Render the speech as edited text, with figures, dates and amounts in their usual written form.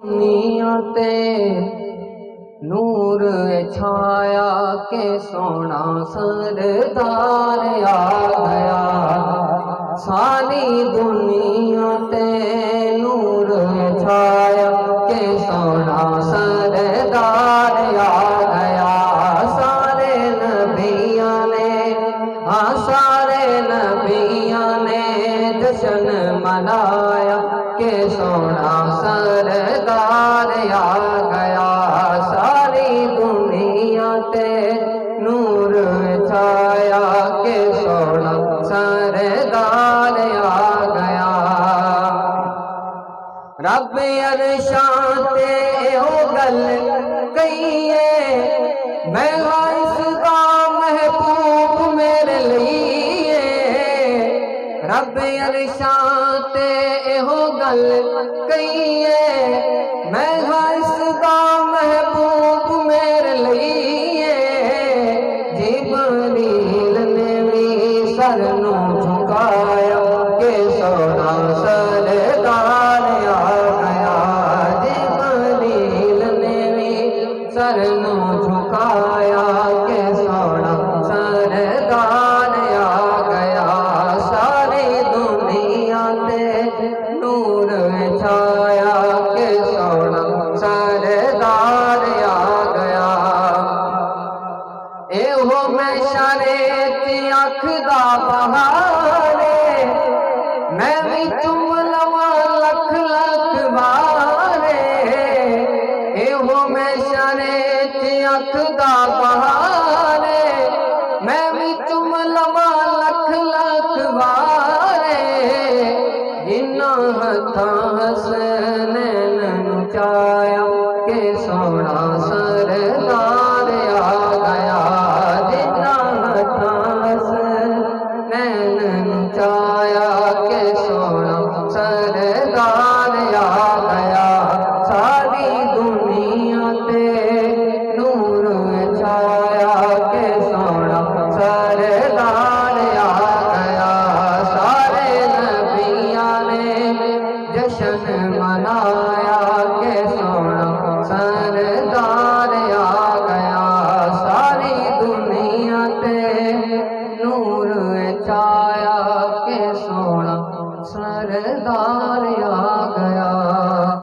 दुनिया ते नूर छाया के सोना सरदार आ गया। सारी दुनिया ते नूर छाया के सोना सरदार आ गया। सारे नबियां ने सारे नबियां ने जश्न मनाया के सोना सरदार आ गया। सारी दुनिया ते नूर छाया के सोना सरदार आ गया। रब अरशां ते ओ गल कहिए मैं इसदा महबूब मेरे लिए। रब अरशां ते एहो गल कहिए मैं इसदा महबूब मेरे लिए। जिब्रील ने भी सर नू झुकाया के सोना सरदार आ गया। जिब्रील ने भी सर नू झुकाया के सोना सरदार आ गया। सारी दुनिया ते नूर छाया के सोना सरदार आ गया। एहो मैं शारे आखदा बहारे मैं भी चुम लवा लख लख बारे। एहो मैं शारे आखदा बहारे मैं भी चुम लवा लख लख बारे। जिन्ना हथां हसनैन नू चाया के सोना सरदार आ गया। जिन्ना हथां हसनैन नू चाया के